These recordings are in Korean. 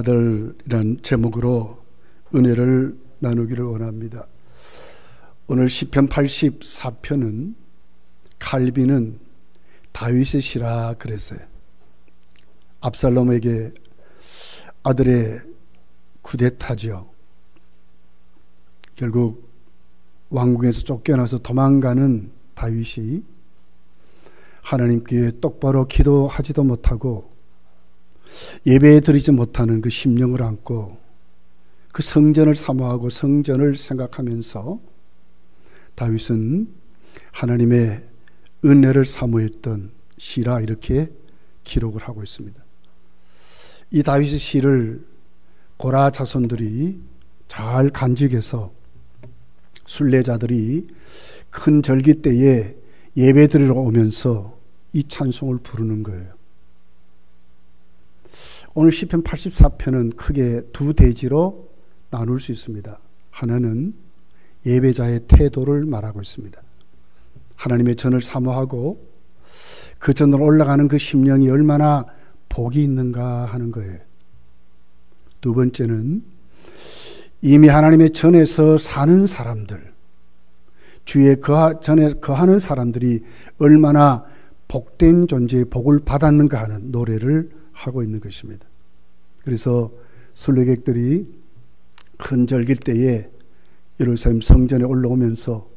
아들이란 제목으로 은혜를 나누기를 원합니다. 오늘 시편 84편은 칼빈은 다윗의 시라 그랬어요. 압살롬에게 아들의 쿠데타죠. 결국 왕궁에서 쫓겨나서 도망가는 다윗이 하나님께 똑바로 기도하지도 못하고 예배 드리지 못하는 그 심령을 안고 그 성전을 사모하고 성전을 생각하면서 다윗은 하나님의 은혜를 사모했던 시라 이렇게 기록을 하고 있습니다. 이 다윗의 시를 고라 자손들이 잘 간직해서 순례자들이 큰 절기 때에 예배 드리러 오면서 이 찬송을 부르는 거예요. 오늘 시편 84편은 크게 두 대지로 나눌 수 있습니다. 하나는 예배자의 태도를 말하고 있습니다. 하나님의 전을 사모하고 그 전으로 올라가는 그 심령이 얼마나 복이 있는가 하는 거예요. 두 번째는 이미 하나님의 전에서 사는 사람들, 주의 전에 거하는 사람들이 얼마나 복된 존재의 복을 받았는가 하는 노래를 하고 있는 것입니다. 그래서 순례객들이 큰 절기 때에 예루살렘 성전에 올라오면서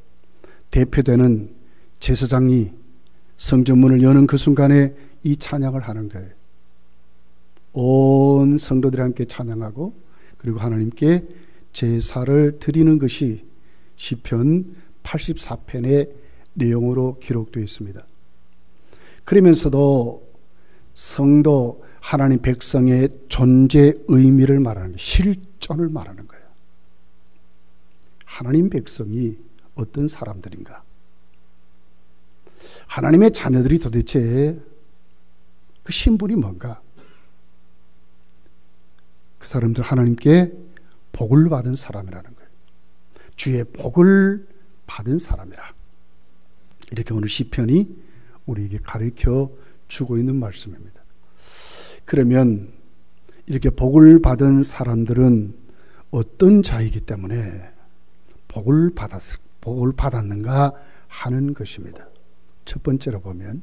대표되는 제사장이 성전문을 여는 그 순간에 이 찬양을 하는 거예요. 온 성도들이 함께 찬양하고 그리고 하나님께 제사를 드리는 것이 시편 84편의 내용으로 기록되어 있습니다. 그러면서도 성도 하나님 백성의 존재 의미를 말하는 거예요. 실존을 말하는 거예요. 하나님 백성이 어떤 사람들인가? 하나님의 자녀들이 도대체 그 신분이 뭔가? 그 사람들 하나님께 복을 받은 사람이라는 거예요. 주의 복을 받은 사람이라. 이렇게 오늘 시편이 우리에게 가르쳐 주고 있는 말씀입니다. 그러면 이렇게 복을 받은 사람들은 어떤 자이기 때문에 복을 받았는가 하는 것입니다. 첫 번째로 보면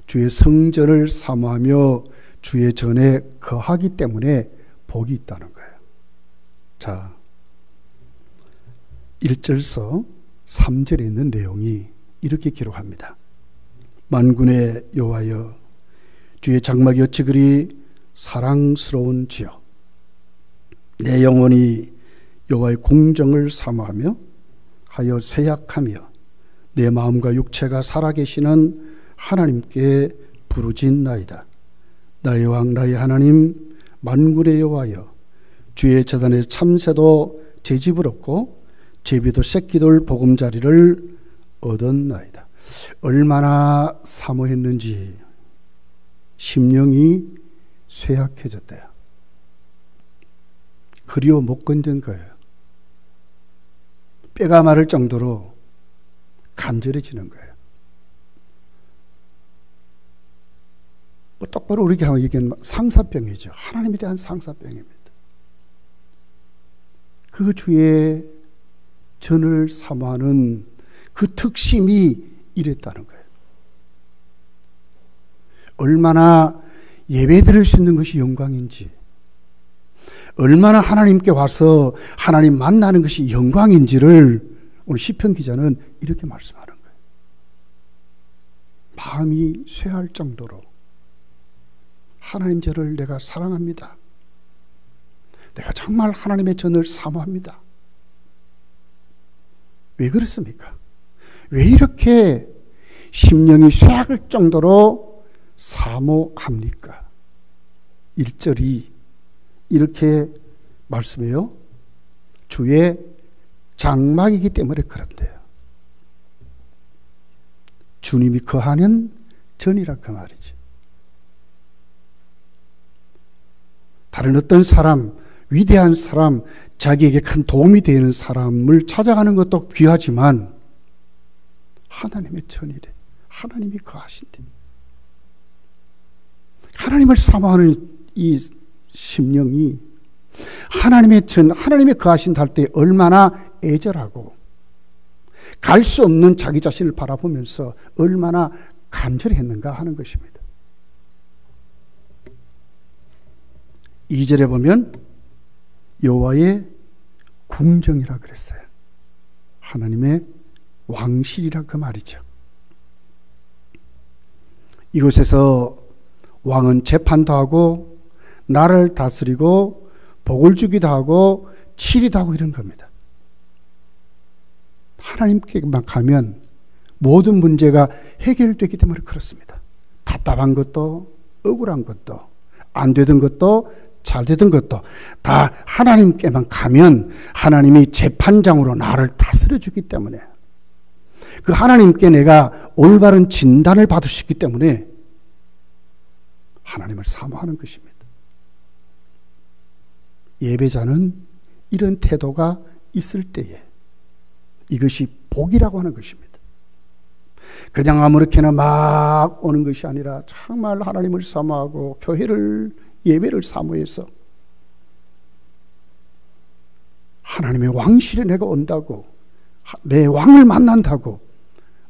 주의 성전을 사모하며 주의 전에 거하기 때문에 복이 있다는 거예요. 자, 1절서 3절에 있는 내용이 이렇게 기록합니다. 만군의 여호와여, 주의 장막이 어찌 그리 사랑스러운지요. 내 영혼이 여호와의 공정을 사모하며 하여 쇠약하며 내 마음과 육체가 살아계시는 하나님께 부르짖나이다. 나의 왕 나의 하나님 만군의 여호와여, 주의 제단에 참새도 제 집을 얻고 제비도 새끼돌 보금자리를 얻었나이다. 얼마나 사모했는지 심령이 쇠약해졌대요. 그리워 못 건든 거예요. 뼈가 마를 정도로 간절해지는 거예요. 뭐 똑바로 우리가 얘기하면 상사병이죠. 하나님에 대한 상사병입니다. 그 주의 전을 사모하는 그 특심이 이랬다는 거예요. 얼마나 예배 드릴 수 있는 것이 영광인지, 얼마나 하나님께 와서 하나님 만나는 것이 영광인지를 오늘 시편 기자는 이렇게 말씀하는 거예요. 마음이 쇠할 정도로 하나님 저를 내가 사랑합니다. 내가 정말 하나님의 전을 사모합니다. 왜 그렇습니까? 왜 이렇게 심령이 쇠약할 정도로 사모합니까? 1절이 이렇게 말씀해요. 주의 장막이기 때문에 그런데요. 주님이 거하는 전이라 그 말이지. 다른 어떤 사람, 위대한 사람, 자기에게 큰 도움이 되는 사람을 찾아가는 것도 귀하지만 하나님의 전이래. 하나님이 거하신대. 하나님을 사모하는 이 심령이 하나님의 하나님의 거하신 달 때 얼마나 애절하고 갈 수 없는 자기 자신을 바라보면서 얼마나 간절했는가 하는 것입니다. 2절에 보면 여호와의 궁정이라 그랬어요. 하나님의 왕실이라 그 말이죠. 이곳에서 왕은 재판도 하고 나라를 다스리고 복을 주기도 하고 치리도 하고 이런 겁니다. 하나님께만 가면 모든 문제가 해결되기 때문에 그렇습니다. 답답한 것도 억울한 것도 안 되던 것도 잘 되던 것도 다 하나님께만 가면 하나님이 재판장으로 나를 다스려 주기 때문에 그 하나님께 내가 올바른 진단을 받을 수 있기 때문에 하나님을 사모하는 것입니다. 예배자는 이런 태도가 있을 때에 이것이 복이라고 하는 것입니다. 그냥 아무렇게나 막 오는 것이 아니라 정말 하나님을 사모하고 교회를 예배를 사모해서 하나님의 왕실에 내가 온다고 내 왕을 만난다고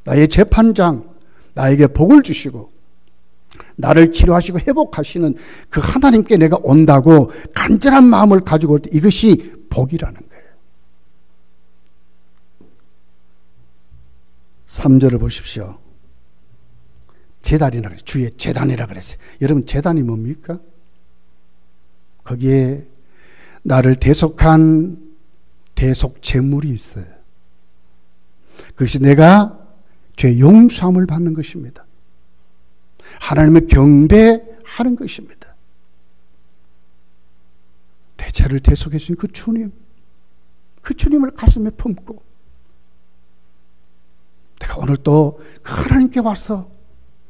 나의 재판장 나에게 복을 주시고 나를 치료하시고 회복하시는 그 하나님께 내가 온다고 간절한 마음을 가지고 올 때 이것이 복이라는 거예요. 3절을 보십시오. 제단이라 그랬어요. 주의 제단이라 그랬어요. 여러분 제단이 뭡니까? 거기에 나를 대속한 대속 제물이 있어요. 그것이 내가 죄 용서함을 받는 것입니다. 하나님의 경배하는 것입니다. 내 죄를 대속해 주신 그 주님, 그 주님을 가슴에 품고 내가 오늘 또 하나님께 와서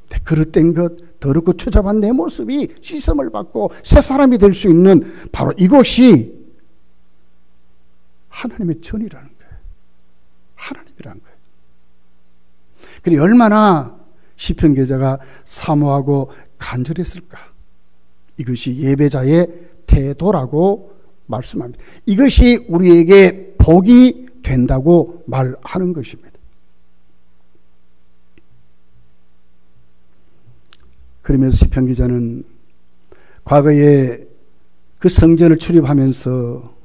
내 그릇된 것, 더럽고 추잡한 내 모습이 씻음을 받고 새 사람이 될 수 있는 바로 이것이 하나님의 전이라는 거예요. 하나님이라는 거예요. 그러니 얼마나 시편 기자가 사모하고 간절했을까. 이것이 예배자의 태도라고 말씀합니다. 이것이 우리에게 복이 된다고 말하는 것입니다. 그러면서 시편 기자는 과거에 그 성전을 출입하면서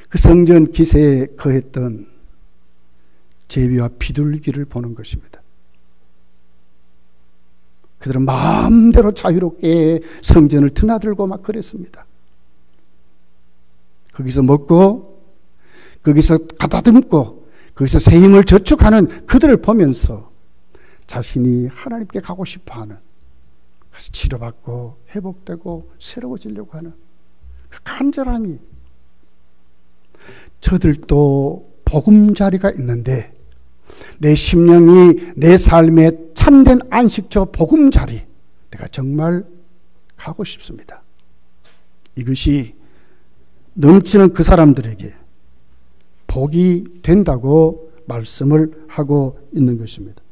그 성전 기세에 거했던 제비와 비둘기를 보는 것입니다. 그들은 마음대로 자유롭게 성전을 드나들고 막 그랬습니다. 거기서 먹고 거기서 가다듬고 거기서 새 힘을 저축하는 그들을 보면서 자신이 하나님께 가고 싶어하는, 치료받고 회복되고 새로워지려고 하는 그 간절함이, 저들도 보금자리가 있는데 내 심령이 내 삶의 참된 안식처 보금자리, 내가 정말 가고 싶습니다. 이것이 넘치는 그 사람들에게 복이 된다고 말씀을 하고 있는 것입니다.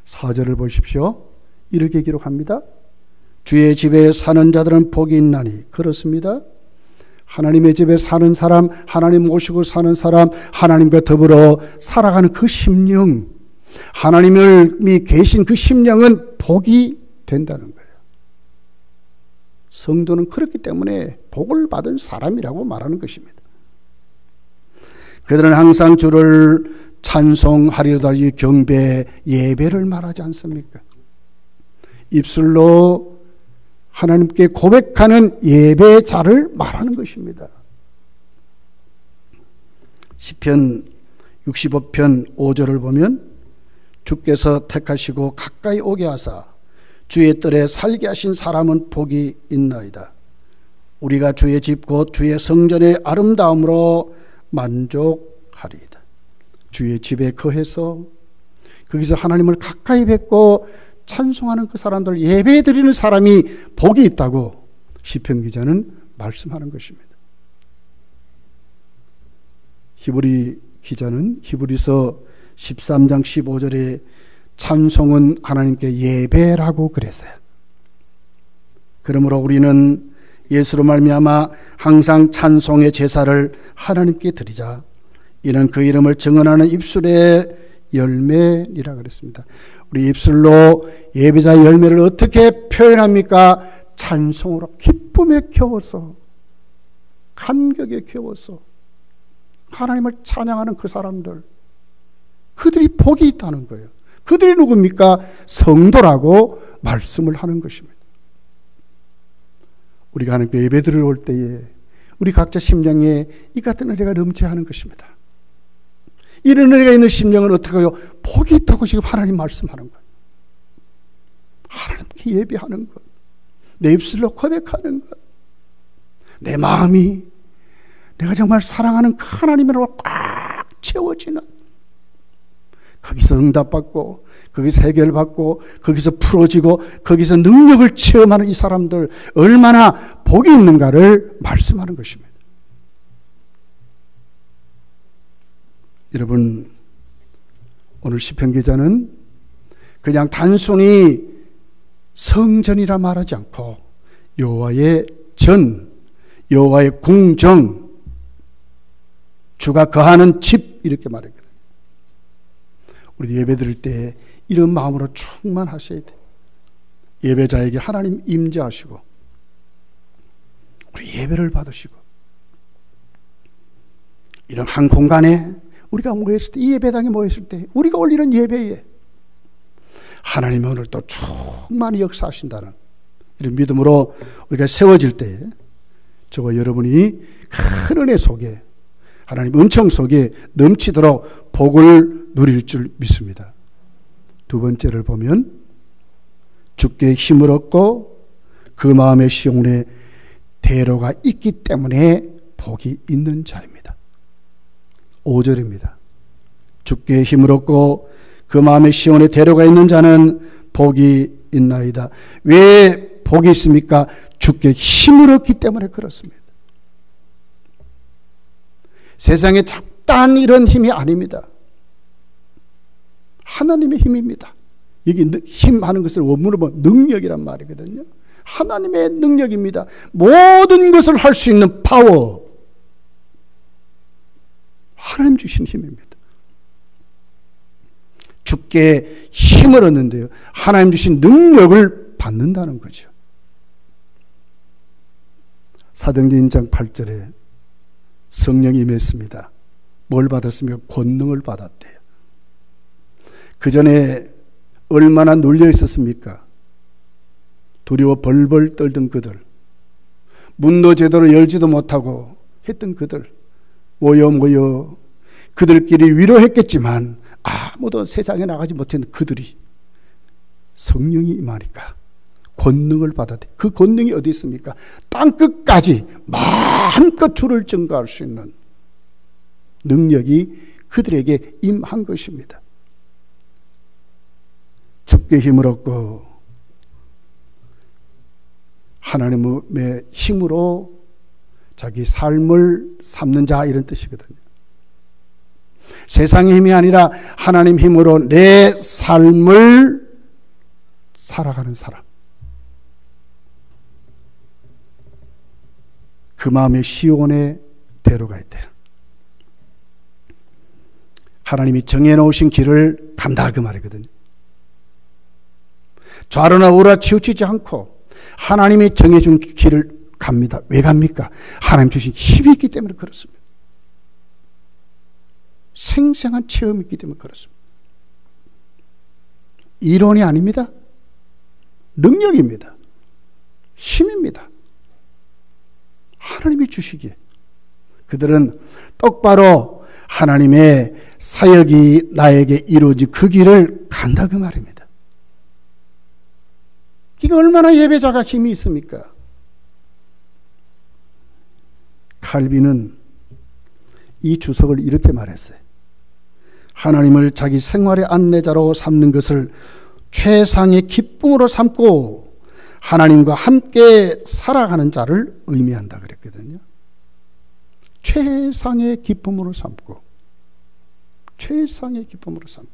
4절을 보십시오. 이렇게 기록합니다. 주의 집에 사는 자들은 복이 있나니. 그렇습니다. 하나님의 집에 사는 사람, 하나님 모시고 사는 사람, 하나님과 더불어 살아가는 그 심령, 하나님이 계신 그 심령은 복이 된다는 거예요. 성도는 그렇기 때문에 복을 받은 사람이라고 말하는 것입니다. 그들은 항상 주를 찬송하리로다. 이 경배, 예배를 말하지 않습니까? 입술로 하나님께 고백하는 예배자를 말하는 것입니다. 시편 65편 5절을 보면 주께서 택하시고 가까이 오게 하사 주의 뜰에 살게 하신 사람은 복이 있나이다. 우리가 주의 집 곧 주의 성전의 아름다움으로 만족하리이다. 주의 집에 거해서 거기서 하나님을 가까이 뵙고 찬송하는 그 사람들, 예배 드리는 사람이 복이 있다고 시편 기자는 말씀하는 것입니다. 히브리 기자는 히브리서 13장 15절에 찬송은 하나님께 예배라고 그랬어요. 그러므로 우리는 예수로 말미암아 항상 찬송의 제사를 하나님께 드리자. 이는 그 이름을 증언하는 입술의 열매니라 그랬습니다. 우리 입술로 예배자의 열매를 어떻게 표현합니까? 찬송으로, 기쁨에 겨워서, 감격에 겨워서 하나님을 찬양하는 그 사람들, 그들이 복이 있다는 거예요. 그들이 누굽니까? 성도라고 말씀을 하는 것입니다. 우리가 하나님께 예배드리러 올 때에 우리 각자 심령에 이 같은 은혜가 넘쳐야 하는 것입니다. 이런 은혜가 있는 심령은 어떻게 해요? 복이 있다고 지금 하나님 말씀하는 거예요. 하나님께 예배하는 것, 내 입술로 고백하는 것, 내 마음이 내가 정말 사랑하는 그 하나님으로 꽉 채워지는, 거기서 응답받고, 거기서 해결받고, 거기서 풀어지고, 거기서 능력을 체험하는 이 사람들 얼마나 복이 있는가를 말씀하는 것입니다. 여러분, 오늘 시편 기자는 그냥 단순히 성전이라 말하지 않고 여호와의 전, 여호와의 궁정, 주가 거하는 집, 이렇게 말했거든요. 우리 예배 드릴 때 이런 마음으로 충만하셔야 돼요. 예배자에게 하나님 임재하시고 우리 예배를 받으시고, 이런 한 공간에 우리가 모였을 때, 이 예배당에 모였을 때 우리가 올리는 예배에 하나님이 오늘 또 충만히 역사하신다는 이런 믿음으로 우리가 세워질 때에 저와 여러분이 큰 은혜 속에, 하나님 은총 속에 넘치도록 복을 누릴 줄 믿습니다. 두 번째를 보면 주께 힘을 얻고 그 마음의 시온에 대로가 있기 때문에 복이 있는 자입니다. 5절입니다. 주께 힘을 얻고 그 마음의 시온에 대로가 있는 자는 복이 있나이다. 왜 복이 있습니까? 주께 힘을 얻기 때문에 그렇습니다. 세상에 잡다한 이런 힘이 아닙니다. 하나님의 힘입니다. 여기 힘 하는 것을 원문으로 보면 능력이란 말이거든요. 하나님의 능력입니다. 모든 것을 할 수 있는 파워, 하나님 주신 힘입니다. 주께 힘을 얻는데요, 하나님 주신 능력을 받는다는 거죠. 사도행전 1장 8절에 성령이 임했습니다. 뭘 받았습니까? 권능을 받았대요. 그 전에 얼마나 눌려 있었습니까? 두려워 벌벌 떨던 그들, 문도 제대로 열지도 못하고 했던 그들, 모여 그들끼리 위로했겠지만 아무도 세상에 나가지 못한 그들이 성령이 임하니까 권능을 받았대. 그 권능이 어디 있습니까? 땅끝까지 마음껏 주를 증거할 수 있는 능력이 그들에게 임한 것입니다. 주께 힘을 얻고 하나님의 힘으로 자기 삶을 삼는 자, 이런 뜻이거든요. 세상의 힘이 아니라 하나님 힘으로 내 삶을 살아가는 사람, 그 마음의 시온에 대로가 있대요. 하나님이 정해놓으신 길을 간다, 그 말이거든요. 좌로나 우로나 치우치지 않고 하나님이 정해준 길을 갑니다. 왜 갑니까? 하나님 주신 힘이 있기 때문에 그렇습니다. 생생한 체험이 있기 때문에 그렇습니다. 이론이 아닙니다. 능력입니다. 힘입니다. 하나님이 주시기에 그들은 똑바로 하나님의 사역이 나에게 이루어진 그 길을 간다, 그 말입니다. 이게 얼마나 예배자가 힘이 있습니까? 칼빈은 이 주석을 이렇게 말했어요. 하나님을 자기 생활의 안내자로 삼는 것을 최상의 기쁨으로 삼고 하나님과 함께 살아가는 자를 의미한다 그랬거든요. 최상의 기쁨으로 삼고, 최상의 기쁨으로 삼고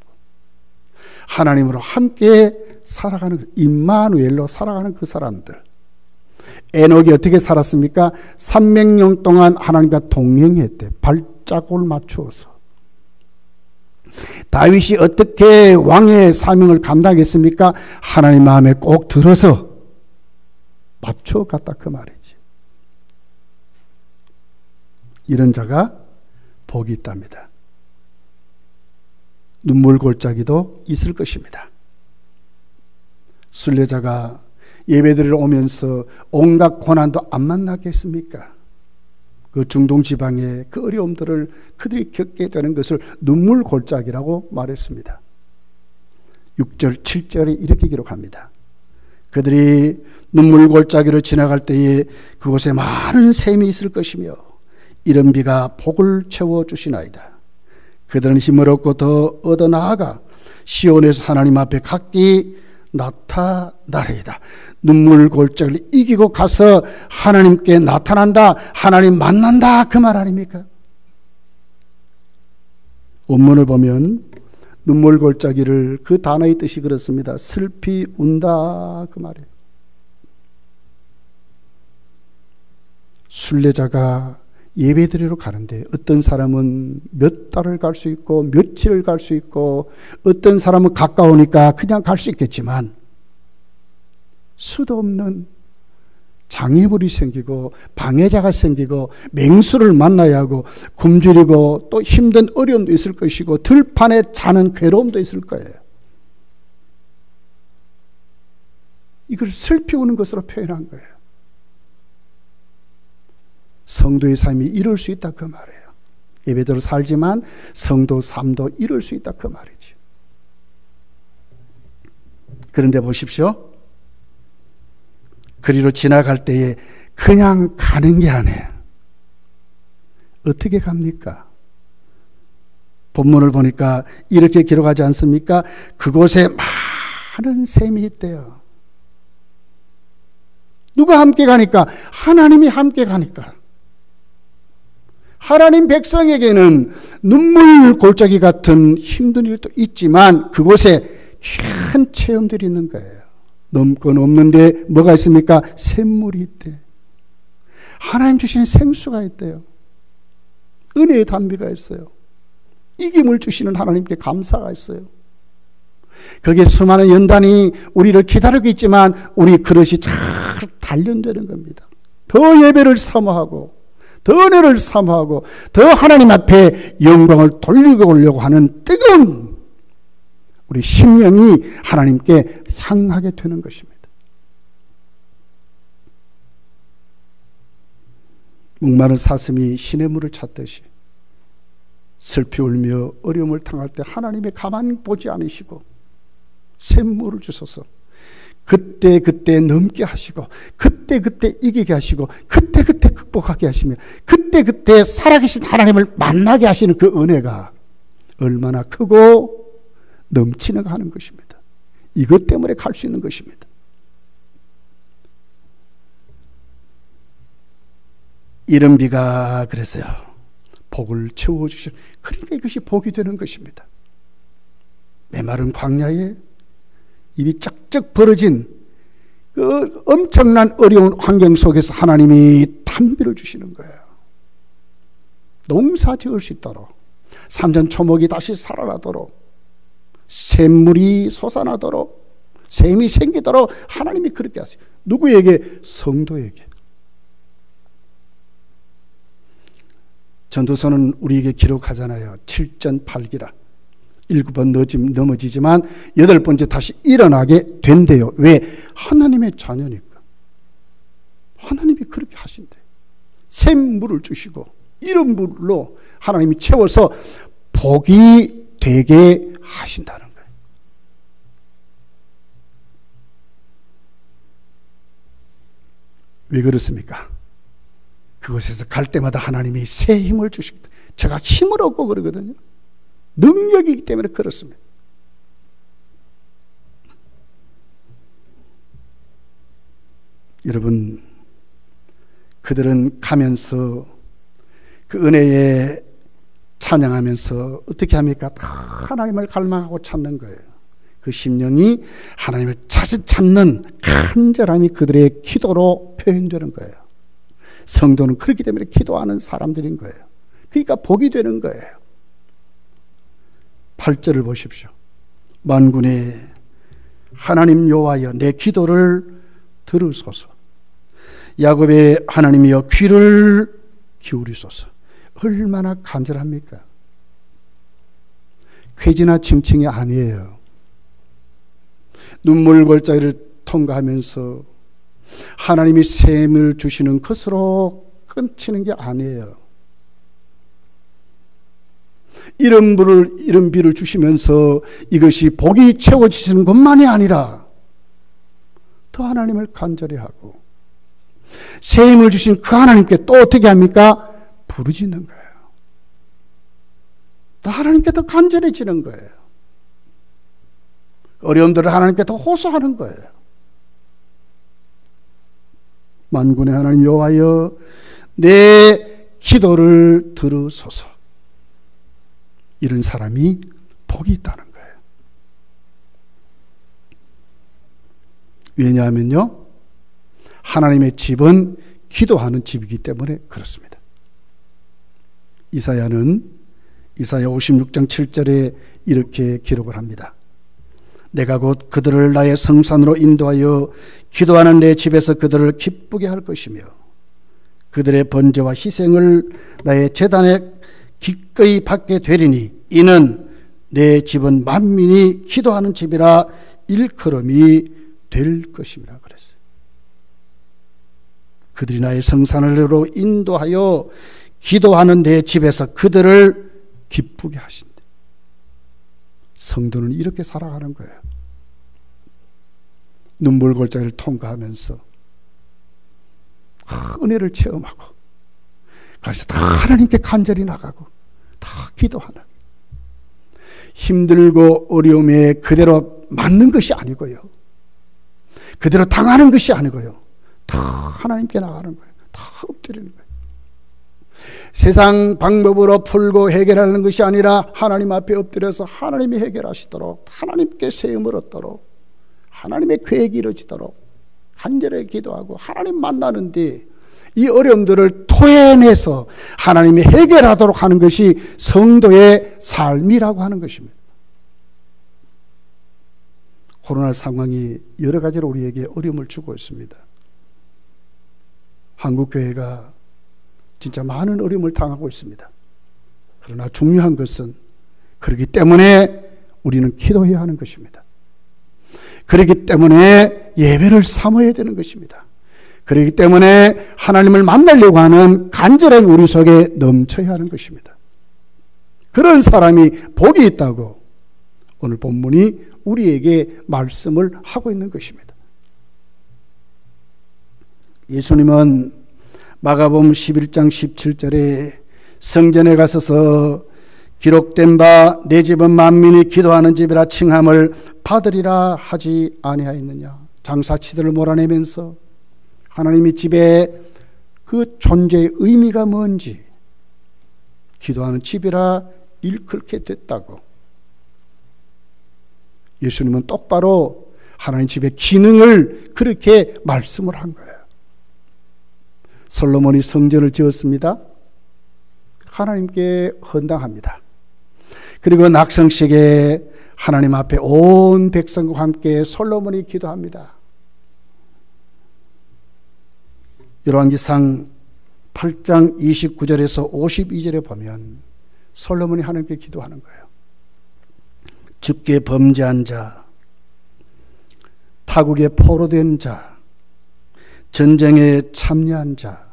하나님으로 함께 살아가는, 임마누엘로 살아가는 그 사람들, 에녹이 어떻게 살았습니까? 300년 동안 하나님과 동행했대. 발자국을 맞추어서. 다윗이 어떻게 왕의 사명을 감당했습니까? 하나님 마음에 꼭 들어서 맞춰 갔다 그 말이지. 이런 자가 복이 있답니다. 눈물 골짜기도 있을 것입니다. 순례자가 예배드리러 오면서 온갖 고난도 안 만나겠습니까? 그 중동 지방의 그 어려움들을 그들이 겪게 되는 것을 눈물 골짜기라고 말했습니다. 6절, 7절에 이렇게 기록합니다. 그들이 눈물 골짜기로 지나갈 때에 그곳에 많은 샘이 있을 것이며 이른 비가 복을 채워주시나이다. 그들은 힘을 얻고 더 얻어 나아가 시온에서 하나님 앞에 각기 나타나리이다. 눈물 골짜기를 이기고 가서 하나님께 나타난다, 하나님 만난다, 그 말 아닙니까? 원문을 보면 눈물 골짜기를 그 단어의 뜻이 그렇습니다. 슬피 운다, 그 말이에요. 순례자가 예배드리러 가는데 어떤 사람은 몇 달을 갈 수 있고 며칠을 갈 수 있고 어떤 사람은 가까우니까 그냥 갈 수 있겠지만 수도 없는 장애물이 생기고 방해자가 생기고 맹수를 만나야 하고 굶주리고 또 힘든 어려움도 있을 것이고 들판에 자는 괴로움도 있을 거예요. 이걸 슬피 우는 것으로 표현한 거예요. 성도의 삶이 이룰 수 있다 그 말이에요. 예배대로 살지만 성도 삶도 이룰 수 있다 그 말이죠. 그런데 보십시오. 그리로 지나갈 때에 그냥 가는 게 아니에요. 어떻게 갑니까? 본문을 보니까 이렇게 기록하지 않습니까? 그곳에 많은 샘이 있대요. 누가 함께 가니까? 하나님이 함께 가니까. 하나님 백성에게는 눈물 골짜기 같은 힘든 일도 있지만 그곳에 큰 체험들이 있는 거예요. 넘고 넘는데 뭐가 있습니까? 샘물이 있대. 하나님 주신 생수가 있대요. 은혜의 담비가 있어요. 이김을 주시는 하나님께 감사가 있어요. 거기에 수많은 연단이 우리를 기다리고 있지만 우리 그릇이 잘 단련되는 겁니다. 더 예배를 사모하고 더 은혜를 사모하고 더 하나님 앞에 영광을 돌리고 오려고 하는 뜨거운 우리 심령이 하나님께 향하게 되는 것입니다. 목마른 사슴이 시냇물을 찾듯이 슬피 울며 어려움을 당할 때 하나님의 가만 보지 않으시고 샘물을 주셔서 그때 넘게 하시고 그때 이기게 하시고 그때 극복하게 하시며 그때 살아계신 하나님을 만나게 하시는 그 은혜가 얼마나 크고 넘치는가 하는 것입니다. 이것 때문에 갈 수 있는 것입니다. 이른 비가 그랬어요. 복을 채워주셔. 그러니까 이것이 복이 되는 것입니다. 메마른 광야에 입이 쩍쩍 벌어진 그 엄청난 어려운 환경 속에서 하나님이 담비를 주시는 거예요. 농사 지을 수 있도록, 산전초목이 다시 살아나도록, 샘물이 솟아나도록, 샘이 생기도록 하나님이 그렇게 하세요. 누구에게? 성도에게. 전도서는 우리에게 기록하잖아요. 7전 8기라. 7번 넘어지지만 8번째 다시 일어나게 된대요. 왜? 하나님의 자녀니까. 하나님이 그렇게 하신대요. 샘물을 주시고 이런 물로 하나님이 채워서 복이 되게 하신다는 거예요. 왜 그렇습니까? 그곳에서 갈 때마다 하나님이 새 힘을 주십니다. 제가 힘을 얻고 그러거든요. 능력이기 때문에 그렇습니다. 여러분, 그들은 가면서 그 은혜에 찬양하면서 어떻게 합니까? 다 하나님을 갈망하고 찾는 거예요. 그 심령이 하나님을 찾는 간절함이 그들의 기도로 표현되는 거예요. 성도는 그렇기 때문에 기도하는 사람들인 거예요. 그러니까 복이 되는 거예요. 8절을 보십시오. 만군의 하나님 여호와여, 내 기도를 들으소서. 야곱의 하나님이여, 귀를 기울이소서. 얼마나 간절합니까? 쾌지나 칭칭이 아니에요. 눈물 골짜기를 통과하면서 하나님이 샘을 주시는 것으로 끊치는 게 아니에요. 이런 비를 주시면서 이것이 복이 채워지시는 것만이 아니라 더 하나님을 간절히 하고 샘을 주신 그 하나님께 또 어떻게 합니까? 부르짖는 거예요. 또 하나님께 더 간절해지는 거예요. 어려움들을 하나님께 더 호소하는 거예요. 만군의 하나님 여호와여, 내 기도를 들으소서. 이런 사람이 복이 있다는 거예요. 왜냐하면요, 하나님의 집은 기도하는 집이기 때문에 그렇습니다. 이사야는 이사야 56장 7절에 이렇게 기록을 합니다. 내가 곧 그들을 나의 성산으로 인도하여 기도하는 내 집에서 그들을 기쁘게 할 것이며 그들의 번제와 희생을 나의 제단에 기꺼이 받게 되리니 이는 내 집은 만민이 기도하는 집이라 일컬음이 될 것입니다. 그랬어요. 그들이 나의 성산으로 인도하여 기도하는 내 집에서 그들을 기쁘게 하신다. 성도는 이렇게 살아가는 거예요. 눈물 골짜기를 통과하면서 은혜를 체험하고, 그래서 다 하나님께 간절히 나가고 다 기도하는, 힘들고 어려움에 그대로 맞는 것이 아니고요, 그대로 당하는 것이 아니고요, 다 하나님께 나가는 거예요. 다 엎드리는 거예요. 세상 방법으로 풀고 해결하는 것이 아니라 하나님 앞에 엎드려서 하나님이 해결하시도록, 하나님께 세움을 얻도록, 하나님의 계획이 이루어지도록 간절히 기도하고 하나님 만나는데 이 어려움들을 토해내서 하나님이 해결하도록 하는 것이 성도의 삶이라고 하는 것입니다. 코로나 상황이 여러 가지로 우리에게 어려움을 주고 있습니다. 한국교회가 진짜 많은 어려움을 당하고 있습니다. 그러나 중요한 것은 그렇기 때문에 우리는 기도해야 하는 것입니다. 그렇기 때문에 예배를 삼아야 되는 것입니다. 그렇기 때문에 하나님을 만나려고 하는 간절함이 우리 속에 넘쳐야 하는 것입니다. 그런 사람이 복이 있다고 오늘 본문이 우리에게 말씀을 하고 있는 것입니다. 예수님은 마가복음 11장 17절에 성전에 가서서 기록된 바 내 집은 만민이 기도하는 집이라 칭함을 받으리라 하지 아니하였느냐. 장사치들을 몰아내면서 하나님의 집에 그 존재의 의미가 뭔지, 기도하는 집이라 일컬게 됐다고. 예수님은 똑바로 하나님 집의 기능을 그렇게 말씀을 한 거예요. 솔로몬이 성전을 지었습니다. 하나님께 헌당합니다. 그리고 낙성식에 하나님 앞에 온 백성과 함께 솔로몬이 기도합니다. 열왕기상 8장 29절에서 52절에 보면 솔로몬이 하나님께 기도하는 거예요. 주께 범죄한 자, 타국에 포로된 자, 전쟁에 참여한 자,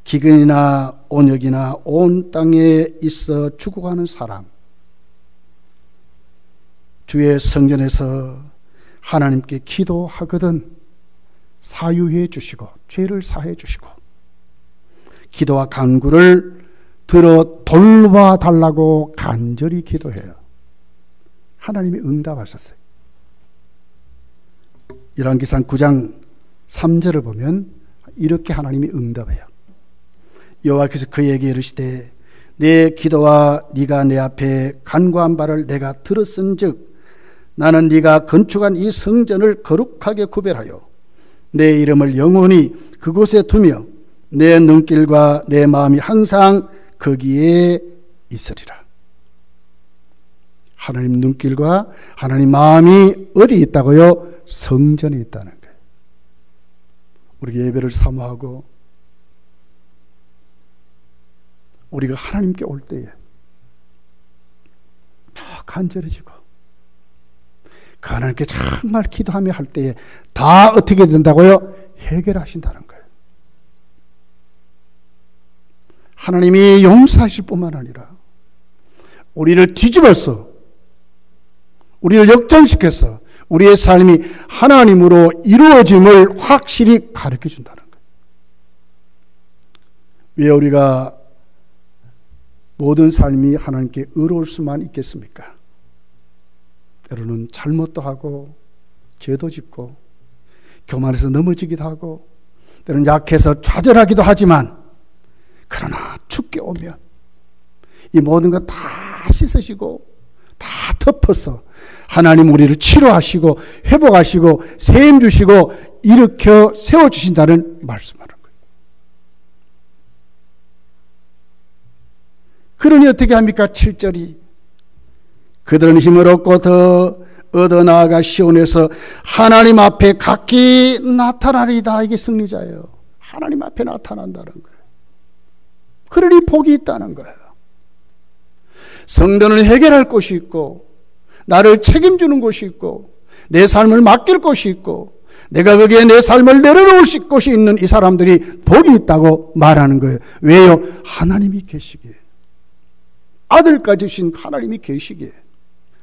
기근이나 온역이나 온 땅에 있어 죽어가는 사람, 주의 성전에서 하나님께 기도하거든 사유해 주시고 죄를 사해 주시고 기도와 간구를 들어 돌봐달라고 간절히 기도해요. 하나님이 응답하셨어요. 열왕기상 9장 3절을 보면 이렇게 하나님이 응답해요. 여호와께서 그에게 이르시되 내 기도와 네가 내 앞에 간구한 바를 내가 들었은즉 나는 네가 건축한 이 성전을 거룩하게 구별하여 내 이름을 영원히 그곳에 두며 내 눈길과 내 마음이 항상 거기에 있으리라. 하나님 눈길과 하나님 마음이 어디 있다고요? 성전에 있다는 거예요. 우리가 예배를 사모하고 우리가 하나님께 올 때에 더 간절해지고 그 하나님께 정말 기도하며 할 때에 다 어떻게 된다고요? 해결하신다는 거예요. 하나님이 용서하실 뿐만 아니라 우리를 뒤집어서 우리를 역전시켜서 우리의 삶이 하나님으로 이루어짐을 확실히 가르쳐 준다는 거예요. 왜 우리가 모든 삶이 하나님께 의로울 수만 있겠습니까? 때로는 잘못도 하고 죄도 짓고 교만해서 넘어지기도 하고 때로는 약해서 좌절하기도 하지만 그러나 주께 오면 이 모든 것 다 씻으시고 다 덮어서 하나님 우리를 치료하시고 회복하시고 세임 주시고 일으켜 세워주신다는 말씀하는 거예요. 그러니 어떻게 합니까? 7절이 그들은 힘을 얻고 더 얻어나아가 시온에서 하나님 앞에 각기 나타나리다. 이게 승리자예요. 하나님 앞에 나타난다는 거예요. 그러니 복이 있다는 거예요. 성전을 해결할 곳이 있고 나를 책임주는 곳이 있고 내 삶을 맡길 곳이 있고 내가 거기에 내 삶을 내려놓을 곳이 있는 이 사람들이 복이 있다고 말하는 거예요. 왜요? 하나님이 계시기에 아들까지 주신 하나님이 계시기에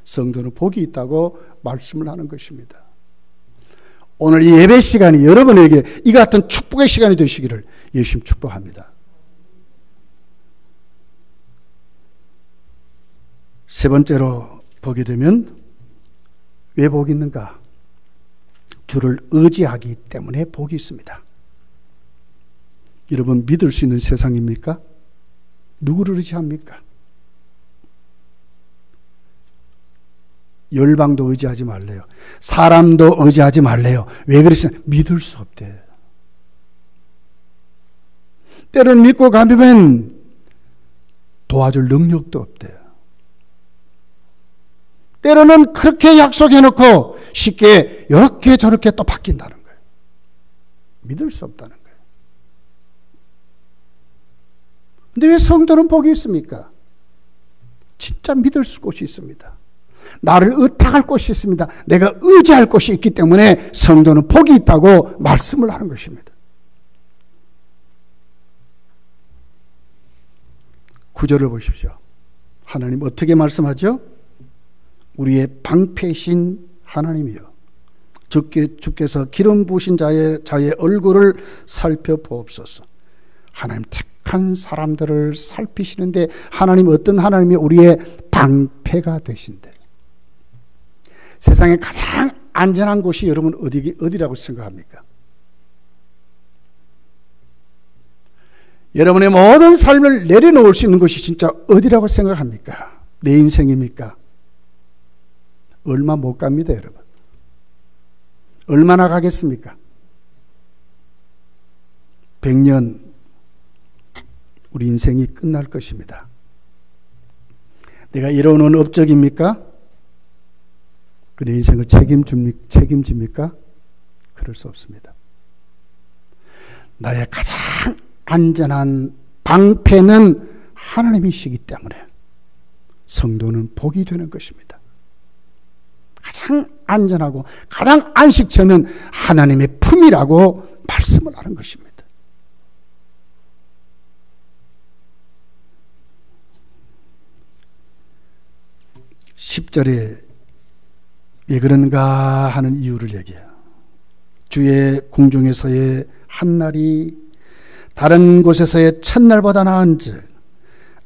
성도는 복이 있다고 말씀을 하는 것입니다. 오늘 이 예배 시간이 여러분에게 이 같은 축복의 시간이 되시기를 예수님 축복합니다. 세 번째로 보게 되면 왜 복이 있는가? 주를 의지하기 때문에 복이 있습니다. 여러분 믿을 수 있는 세상입니까? 누구를 의지합니까? 열방도 의지하지 말래요. 사람도 의지하지 말래요. 왜 그러세요? 믿을 수 없대. 때로는 믿고 가면 도와줄 능력도 없대요. 때로는 그렇게 약속해놓고 쉽게 이렇게 저렇게 또 바뀐다는 거예요. 믿을 수 없다는 거예요. 근데 왜 성도는 복이 있습니까? 진짜 믿을 곳이 있습니다. 나를 의탁할 곳이 있습니다. 내가 의지할 곳이 있기 때문에 성도는 복이 있다고 말씀을 하는 것입니다. 9절을 보십시오. 하나님 어떻게 말씀하죠? 우리의 방패신 하나님이요 주께서 기름 부으신 자의 얼굴을 살펴보옵소서. 하나님 택한 사람들을 살피시는데 하나님 어떤 하나님이 우리의 방패가 되신대. 세상에 가장 안전한 곳이 여러분 어디라고 생각합니까? 여러분의 모든 삶을 내려놓을 수 있는 것이 진짜 어디라고 생각합니까? 내 인생입니까? 얼마 못 갑니다, 여러분. 얼마나 가겠습니까? 100년 우리 인생이 끝날 것입니다. 내가 이뤄놓은 업적입니까? 그 내 인생을 책임집니까? 그럴 수 없습니다. 나의 가장 안전한 방패는 하나님이시기 때문에 성도는 복이 되는 것입니다. 가장 안전하고 가장 안식처는 하나님의 품이라고 말씀을 하는 것입니다. 10절에 왜 그런가 하는 이유를 얘기해요. 주의 궁중에서의 한날이 다른 곳에서의 첫날보다 나은즉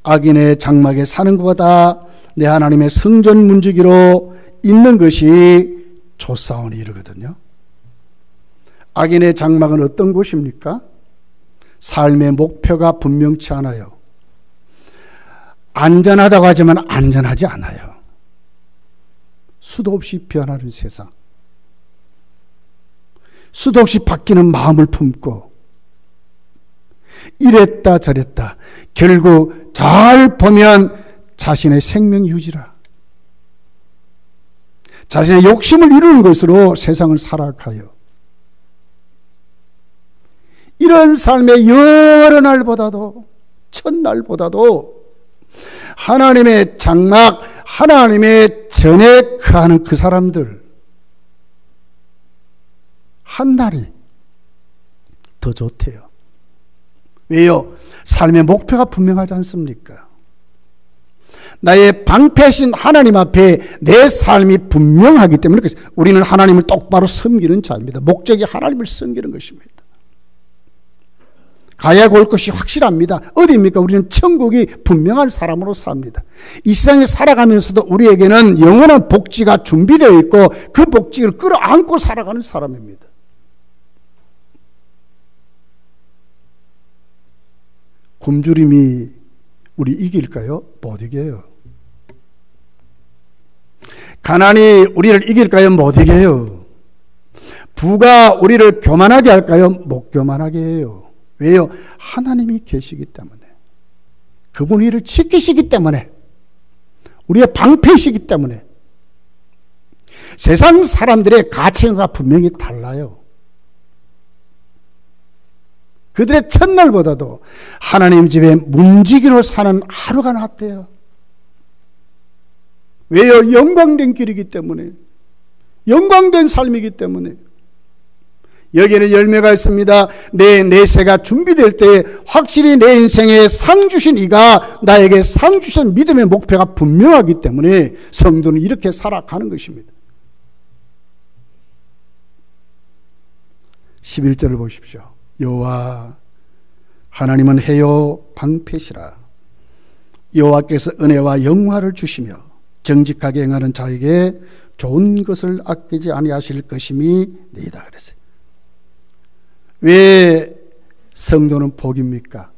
악인의 장막에 사는 것보다 내 하나님의 성전 문지기로 있는 것이 좋사오니 이르거든요. 악인의 장막은 어떤 곳입니까? 삶의 목표가 분명치 않아요. 안전하다고 하지만 안전하지 않아요. 수도 없이 변하는 세상, 수도 없이 바뀌는 마음을 품고 이랬다 저랬다 결국 잘 보면 자신의 생명 유지라, 자신의 욕심을 이루는 것으로 세상을 살아가요. 이런 삶의 여러 날보다도 첫날보다도 하나님의 장막, 하나님의 전에 거하는 그 사람들 한 날이 더 좋대요. 왜요? 삶의 목표가 분명하지 않습니까? 나의 방패신 하나님 앞에 내 삶이 분명하기 때문에 우리는 하나님을 똑바로 섬기는 자입니다. 목적이 하나님을 섬기는 것입니다. 가야 올 것이 확실합니다. 어디입니까? 우리는 천국이 분명한 사람으로 삽니다. 이 세상에 살아가면서도 우리에게는 영원한 복지가 준비되어 있고 그 복지를 끌어안고 살아가는 사람입니다. 굶주림이 우리 이길까요? 못 이겨요. 가난이 우리를 이길까요? 못 이겨요. 부가 우리를 교만하게 할까요? 못 교만하게 해요. 왜요? 하나님이 계시기 때문에, 그분이 우리를 지키시기 때문에, 우리의 방패이시기 때문에. 세상 사람들의 가치가 분명히 달라요. 그들의 첫날보다도 하나님 집에 문지기로 사는 하루가 낫대요. 왜요? 영광된 길이기 때문에, 영광된 삶이기 때문에. 여기에는 열매가 있습니다. 내 내세가 준비될 때 확실히 내 인생에 상 주신 이가 나에게 상 주신 믿음의 목표가 분명하기 때문에 성도는 이렇게 살아가는 것입니다. 11절을 보십시오. 여호와 하나님은 해요 방패시라. 여호와께서 은혜와 영화를 주시며 정직하게 행하는 자에게 좋은 것을 아끼지 아니하실 것임이니이다 그랬어요. 왜 성도는 복입니까?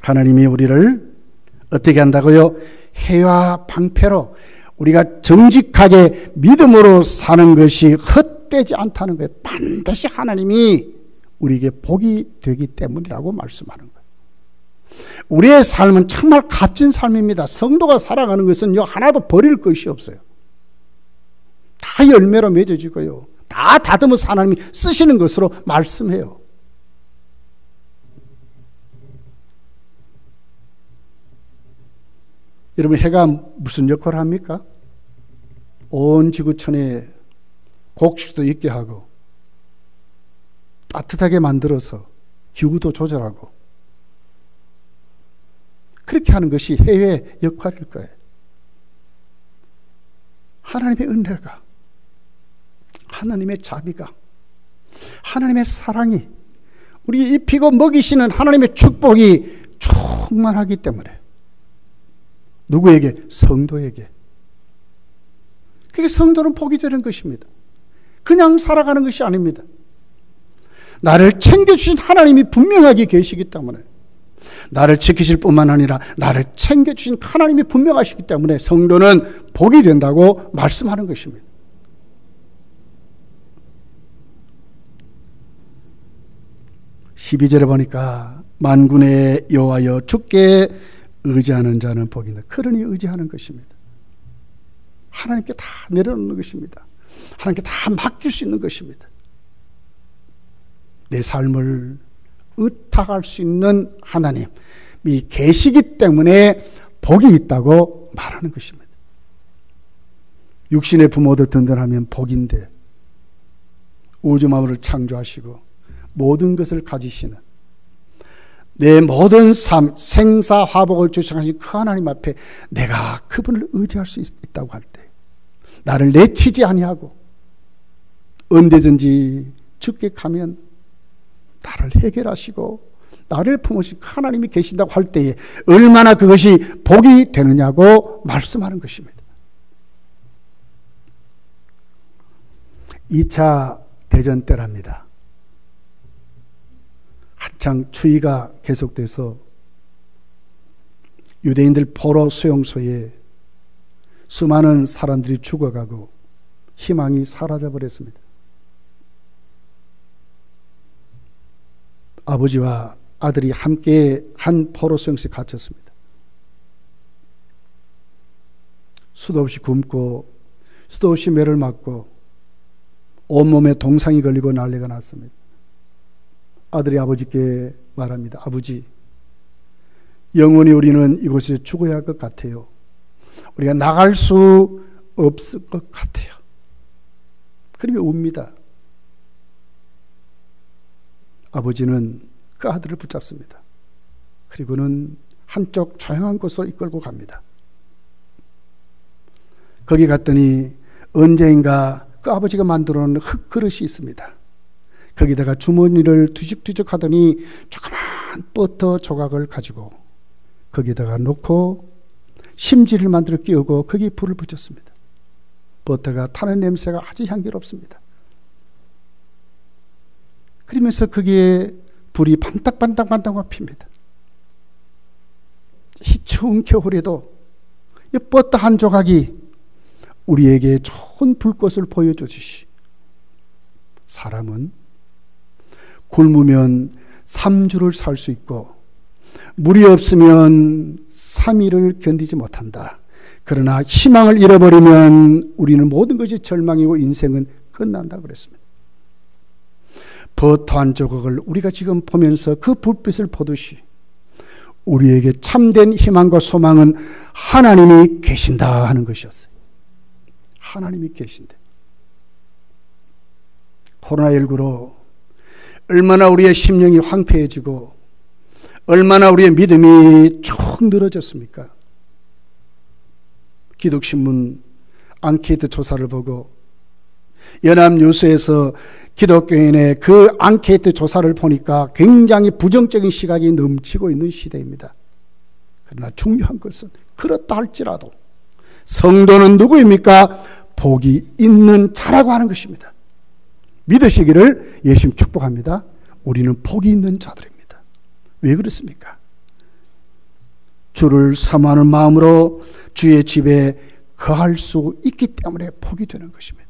하나님이 우리를 어떻게 한다고요? 해와 방패로 우리가 정직하게 믿음으로 사는 것이 헛되지 않다는 거예요. 반드시 하나님이 우리에게 복이 되기 때문이라고 말씀하는 거예요. 우리의 삶은 정말 값진 삶입니다. 성도가 살아가는 것은 하나도 버릴 것이 없어요. 다 열매로 맺어지고요. 다 다듬어서 하나님이 쓰시는 것으로 말씀해요. 여러분, 해가 무슨 역할을 합니까? 온 지구촌에 곡식도 있게 하고 따뜻하게 만들어서 기후도 조절하고 그렇게 하는 것이 해의 역할일 거예요. 하나님의 은혜가, 하나님의 자비가, 하나님의 사랑이, 우리 입히고 먹이시는 하나님의 축복이 충만하기 때문에 누구에게? 성도에게. 그게 성도는 복이 되는 것입니다. 그냥 살아가는 것이 아닙니다. 나를 챙겨주신 하나님이 분명하게 계시기 때문에, 나를 지키실 뿐만 아니라 나를 챙겨주신 하나님이 분명하시기 때문에 성도는 복이 된다고 말씀하는 것입니다. (12절에) 보니까 만군의 여호와여 주께 의지하는 자는 복이 있다. 그러니 의지하는 것입니다. 하나님께 다 내려놓는 것입니다. 하나님께 다 맡길 수 있는 것입니다. 내 삶을 의탁할 수 있는 하나님이 계시기 때문에 복이 있다고 말하는 것입니다. 육신의 부모도 든든하면 복인데, 우주 만물을 창조하시고 모든 것을 가지시는 내 모든 삶, 생사화복을 주시하신 그 하나님 앞에 내가 그분을 의지할 수 있다고 할 때, 나를 내치지 아니하고 언제든지 주께 가면 나를 해결하시고 나를 품으신 하나님이 계신다고 할 때에 얼마나 그것이 복이 되느냐고 말씀하는 것입니다. 2차 대전 때랍니다. 한창 추위가 계속돼서 유대인들 포로 수용소에 수많은 사람들이 죽어가고 희망이 사라져버렸습니다. 아버지와 아들이 함께 한 포로수용소에 갇혔습니다. 수도 없이 굶고 수도 없이 매를 맞고 온몸에 동상이 걸리고 난리가 났습니다. 아들이 아버지께 말합니다. 아버지, 영원히 우리는 이곳에 죽어야 할 것 같아요. 우리가 나갈 수 없을 것 같아요. 그러면 웁니다. 아버지는 그 아들을 붙잡습니다. 그리고는 한쪽 조용한 곳으로 이끌고 갑니다. 거기 갔더니 언젠가 그 아버지가 만들어 놓은 흙그릇이 있습니다. 거기다가 주머니를 뒤죽뒤죽 하더니 조그만 버터 조각을 가지고 거기다가 놓고 심지를 만들어 끼우고 거기에 불을 붙였습니다. 버터가 타는 냄새가 아주 향기롭습니다. 그러면서 거기에 불이 반딱반딱반딱 핍니다. 이 추운 겨울에도 이 버터 한 조각이 우리에게 좋은 불꽃을 보여주듯이 사람은 굶으면 3주를 살 수 있고 물이 없으면 3일을 견디지 못한다. 그러나 희망을 잃어버리면 우리는 모든 것이 절망이고 인생은 끝난다 그랬습니다. 버터 한 조각을 우리가 지금 보면서 그 불빛을 보듯이 우리에게 참된 희망과 소망은 하나님이 계신다 하는 것이었어요. 하나님이 계신데. 코로나19로 얼마나 우리의 심령이 황폐해지고 얼마나 우리의 믿음이 쭉 늘어졌습니까? 기독신문 앙케이트 조사를 보고 연합뉴스에서 기독교인의 그 앙케이트 조사를 보니까 굉장히 부정적인 시각이 넘치고 있는 시대입니다. 그러나 중요한 것은 그렇다 할지라도 성도는 누구입니까? 복이 있는 자라고 하는 것입니다. 믿으시기를 예수님 축복합니다. 우리는 복이 있는 자들입니다. 왜 그렇습니까? 주를 사모하는 마음으로 주의 집에 거할 수 있기 때문에 복이 되는 것입니다.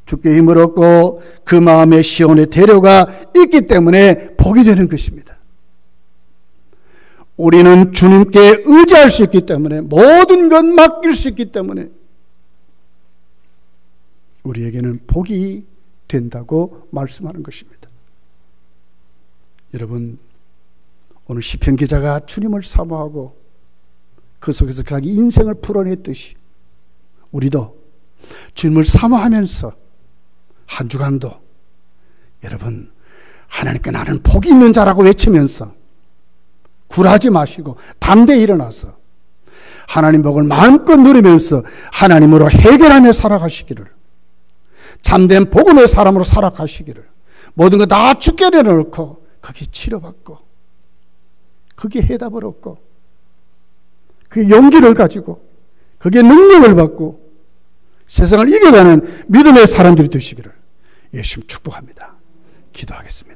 주께 힘을 얻고 그 마음의 시온의 대로가 있기 때문에 복이 되는 것입니다. 우리는 주님께 의지할 수 있기 때문에 모든 것 맡길 수 있기 때문에 우리에게는 복이 된다고 말씀하는 것입니다. 여러분, 오늘 시편 기자가 주님을 사모하고 그 속에서 자기 인생을 풀어냈듯이 우리도 주님을 사모하면서 한 주간도 여러분 하나님께 나는 복이 있는 자라고 외치면서 굴하지 마시고 담대히 일어나서 하나님 복을 마음껏 누리면서 하나님으로 해결하며 살아가시기를, 참된 복음의 사람으로 살아가시기를, 모든 거 다 죽게 내려놓고 거기에 치료받고 거기에 해답을 얻고 그 용기를 가지고 거기에 능력을 받고 세상을 이겨가는 믿음의 사람들이 되시기를 예수님 축복합니다. 기도하겠습니다.